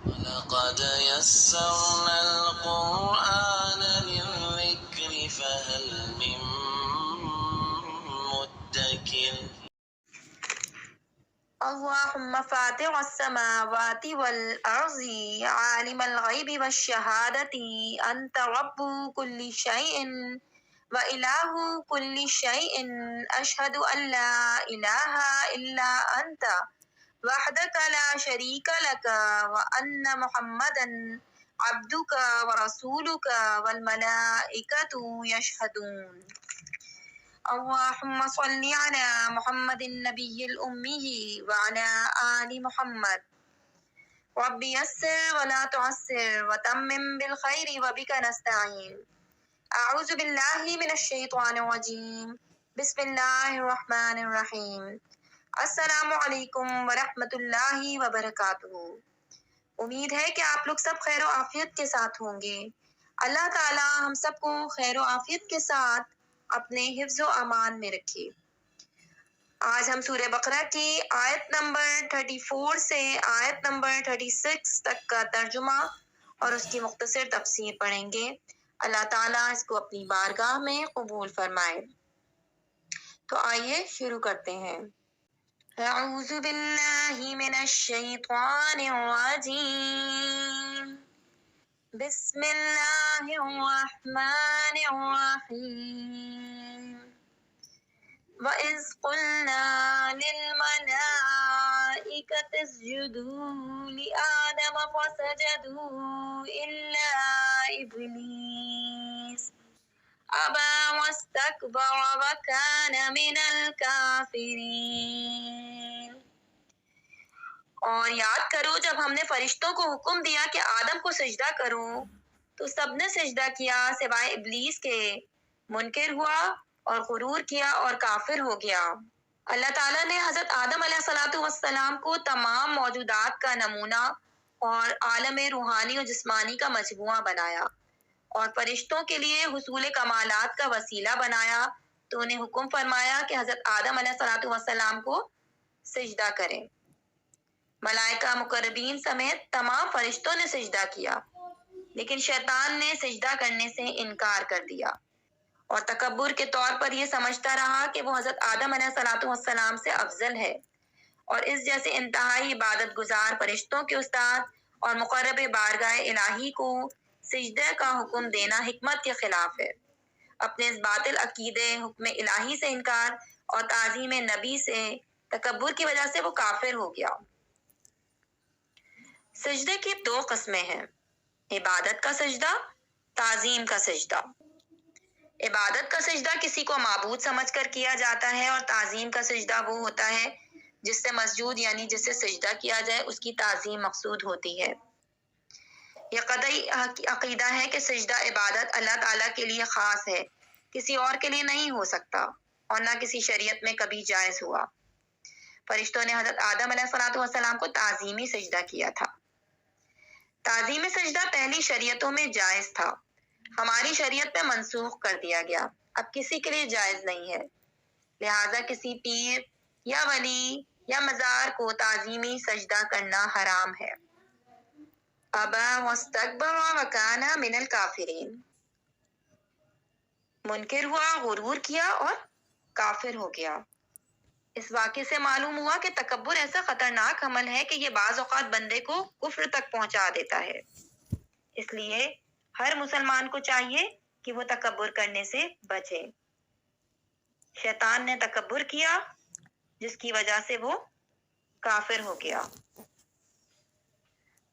وَلَقَدْ يَسَّرْنَا الْقُرْآنَ لِلذِّكْرِ فَهَلْ مِن مُّدَّكِرٍ اللهم فاطر السماوات والأرض عالم الغيب والشهادة أنت رب كل شيء وإله كل شيء أشهد أن لا إله إلا أنت وحدك لا شريك لك وأن محمدا عبدك ورسولك والملائكة يشهدون. اللهم صل على محمد النبي الأمي وعلى آل محمد. رب يسر ولا تعسر وتمم بالخير وبك نستعين. أعوذ بالله من الشیطان الرجیم. بسم اللہ الرحمن الرحیم. السلام علیکم ورحمۃ اللہ وبرکاتہ. امید ہے کہ آپ لوگ سب خیر و عافیت کے ساتھ ہوں گے. اللہ تعالی ہم سب کو خیر و عافیت کے ساتھ اپنے حفظ و امان میں رکھے. آج ہم سورہ بقرہ کی آیت نمبر 34 سے آیت نمبر 36 تک کا ترجمہ اور اس کی مختصر تفسیر پڑھیں گے. اللہ تعالیٰ اس کو اپنی بارگاہ میں قبول فرمائے. تو آئیے شروع کرتے ہیں. اعوذ باللہ من الشیطان الرجیم. بسم اللہ الرحمن الرحیم. وَإِذْ قُلْنَا لِلْمَلَائِكَةِ اسْجُدُوا لِآدَمَ فَسَجَدُوا إِلَّا إِبْلِيسَ أَبَى وَاسْتَكْبَرَ وَكَانَ مِنَ الْكَافِرِينَ. اور یاد کرو جب ہم نے فرشتوں کو حکم دیا کہ آدم کو سجدہ کرو تو سب نے سجدہ کیا سوائے ابلیس کے. منکر ہوا اور غرور کیا اور کافر ہو گیا. اللہ تعالیٰ نے حضرت آدم علیہ السلام کو تمام موجودات کا نمونہ اور عالم روحانی و جسمانی کا مجموعہ بنایا اور فرشتوں کے لیے حصول کمالات کا وسیلہ بنایا تو انہیں حکم فرمایا کہ حضرت آدم علیہ السلام کو سجدہ کریں. ملائکہ مقربین سمیت تمام فرشتوں نے سجدہ کیا لیکن شیطان نے سجدہ کرنے سے انکار کر دیا اور تکبر کے طور پر یہ سمجھتا رہا کہ وہ حضرت آدم علیہ السلام سے افضل ہے اور اس جیسے انتہائی عبادت گزار فرشتوں کے استاد اور مقرب بارگاہ الہی کو سجدے کا حکم دینا حکمت کے خلاف ہے. اپنے اس باطل عقیدے حکم الہی سے انکار اور تعظیم نبی سے تکبر کی وجہ سے وہ کافر ہو گیا. سجدے کی دو قسمیں ہیں: عبادت کا سجدہ، تعظیم کا سجدہ. عبادت کا سجدہ کسی کو معبود سمجھ کر کیا جاتا ہے اور تعظیم کا سجدہ وہ ہوتا ہے جس سے مسجود یعنی جس سے سجدہ کیا جائے اس کی تعظیم مقصود ہوتی ہے. یہ قطعی عقیدہ ہے کہ سجدہ عبادت اللہ تعالیٰ کے لیے خاص ہے، کسی اور کے لیے نہیں ہو سکتا اور نہ کسی شریعت میں کبھی جائز ہوا. فرشتوں نے حضرت آدم علیہ السلام کو تعظیمی سجدہ کیا تھا. تعظیمی سجدہ پہلی شریعتوں میں جائز تھا، ہماری شریعت میں منسوخ کر دیا گیا، اب کسی کے لیے جائز نہیں ہے. لہٰذا کسی پیر یا ولی یا مزار کو تعظیمی سجدہ کرنا حرام ہے. ابا واستکبر وکان من الکافرین. منکر ہوا، غرور کیا اور کافر ہو گیا. اس واقعے سے معلوم ہوا کہ تکبر ایسا خطرناک عمل ہے کہ یہ بعض اوقات بندے کو کفر تک پہنچا دیتا ہے. اس لیے ہر مسلمان کو چاہیے کہ وہ تکبر کرنے سے بچے. شیطان نے تکبر کیا جس کی وجہ سے وہ کافر ہو گیا.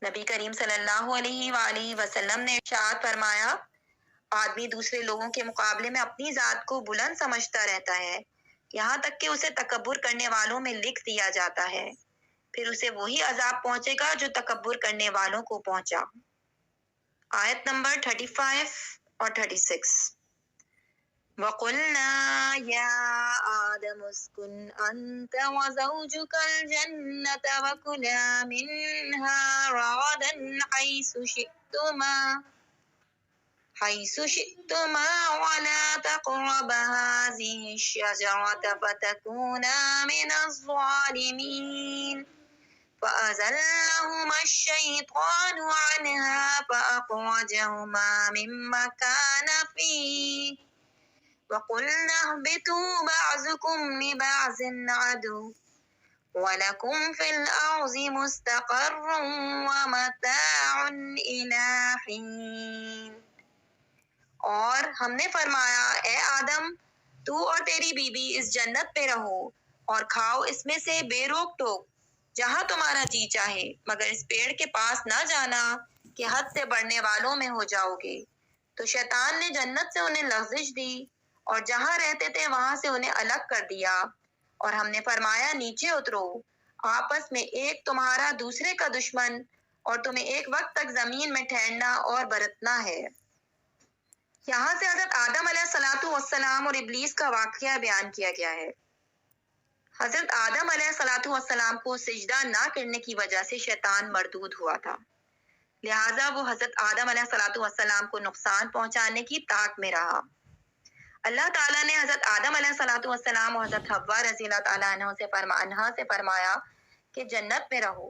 نبی کریم صلی اللہ علیہ وآلہ وسلم نے ارشاد فرمایا، آدمی دوسرے لوگوں کے مقابلے میں اپنی ذات کو بلند سمجھتا رہتا ہے یہاں تک کہ اسے تکبر کرنے والوں میں لکھ دیا جاتا ہے، پھر اسے وہی عذاب پہنچے گا جو تکبر کرنے والوں کو پہنچا. آیت نمبر 35 اور 36. وَقُلْنَا يَا آدَمُ اسْكُنْ أَنْتَ وَزَوْجُكَ الْجَنَّةَ وَكُلَا مِنْهَا رَغَدًا حَيْثُ شِئْتُمَا وَلَا تَقْرَبَا هَٰذِهِ الشَّجَرَةَ فَتَكُونَا مِنَ الظَّالِمِينَ. فأزلهما الشيطان عنها فأخرجهما مما كان فيه وقلنا اهبطوا بعضكم لبعض عدو وَلَكُمْ فِي الْأَرْضِ مُسْتَقَرٌّ وَمَتَاعٌ إِلَىٰ حِينٍ۔ اور ہم نے فرمایا اے آدم تو اور تیری بیوی اس جنت پہ رہو اور کھاؤ اس میں سے بے روک ٹوک جہاں تمہارا جی چاہے، مگر اس پیڑ کے پاس نہ جانا کہ حد سے بڑھنے والوں میں ہو جاؤ گے۔ تو شیطان نے جنت سے انہیں لغزش دی اور جہاں رہتے تھے وہاں سے انہیں الگ کر دیا، اور ہم نے فرمایا نیچے اترو، آپس میں ایک تمہارا دوسرے کا دشمن اور تمہیں ایک وقت تک زمین میں ٹھہرنا اور برتنا ہے۔ یہاں سے حضرت آدم علیہ السلام اور ابلیس کا واقعہ بیان کیا گیا ہے۔ حضرت آدم علیہ السلام کو سجدہ نہ کرنے کی وجہ سے شیطان مردود ہوا تھا، لہٰذا وہ حضرت آدم علیہ السلام کو نقصان پہنچانے کی طاق میں رہا۔ اللہ تعالیٰ نے حضرت آدم علیہ السلام اور حضرت حوا رضی اللہ تعالیٰ عنہا سے فرمایا کہ جنت میں رہو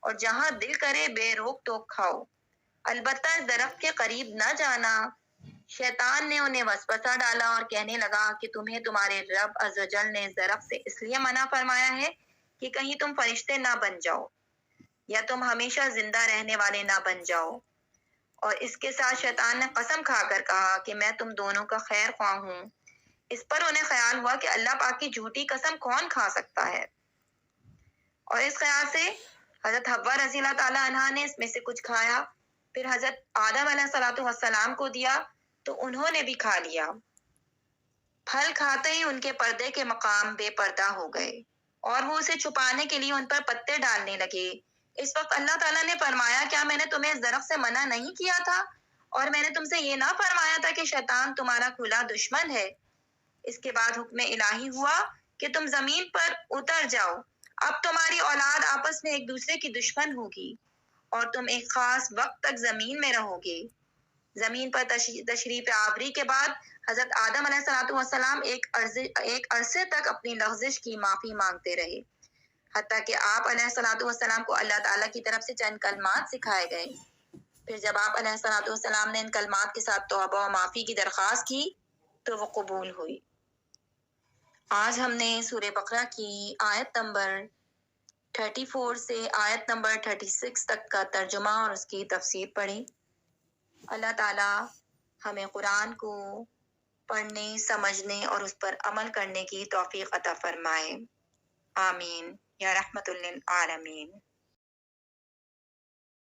اور جہاں دل کرے بے روک ٹوک کھاؤ، البتہ اس درخت کے قریب نہ جانا۔ شیطان نے انہیں وسوسہ ڈالا اور کہنے لگا کہ تمہیں تمہارے رب عز و جل نے اس درخت سے اس لیے منع فرمایا ہے کہ کہیں تم فرشتے نہ بن جاؤ یا تم ہمیشہ زندہ رہنے والے نہ بن جاؤ۔ اور اس کے ساتھ شیطان نے قسم کھا کر کہا کہ میں تم دونوں کا خیر خواہ ہوں۔ اس پر انہیں خیال ہوا کہ اللہ پاک کی جھوٹی قسم کون کھا سکتا ہے، اور اس خیال سے حضرت حوا رضی اللہ تعالیٰ عنہا نے اس میں سے کچھ کھایا، پھر حضرت آدم علیہ السلام کو دیا تو انہوں نے بھی کھا لیا۔ پھل کھاتے ہی ان کے پردے کے مقام بے پردہ ہو گئے اور وہ اسے چھپانے کے لیے ان پر پتے ڈالنے لگے۔ اس وقت اللہ تعالیٰ نے فرمایا کیا میں نے تمہیں اس درخت سے منع نہیں کیا تھا، اور میں نے تم سے یہ نہ فرمایا تھا کہ شیطان تمہارا کھلا دشمن ہے؟ اس کے بعد حکم الہی ہوا کہ تم زمین پر اتر جاؤ، اب تمہاری اولاد آپس میں ایک دوسرے کی دشمن ہوگی اور تم ایک خاص وقت تک زمین میں رہو گے۔ زمین پر تشریف آوری کے بعد حضرت آدم علیہ السلام ایک عرصے تک اپنی لغزش کی معافی مانگتے رہے، حتیٰ کہ آپ علیہ السلام کو اللہ تعالیٰ کی طرف سے چند کلمات سکھائے گئے۔ پھر جب آپ علیہ السلام نے ان کلمات کے ساتھ توبہ و معافی کی درخواست کی تو وہ قبول ہوئی۔ آج ہم نے سورہ بقرہ کی آیت نمبر 34 سے آیت نمبر 36 تک کا ترجمہ اور اس کی تفسیر پڑھی۔ اللہ تعالیٰ ہمیں قرآن کو پڑھنے، سمجھنے اور اس پر عمل کرنے کی توفیق عطا فرمائے۔ آمین یا رحمت للعالمین۔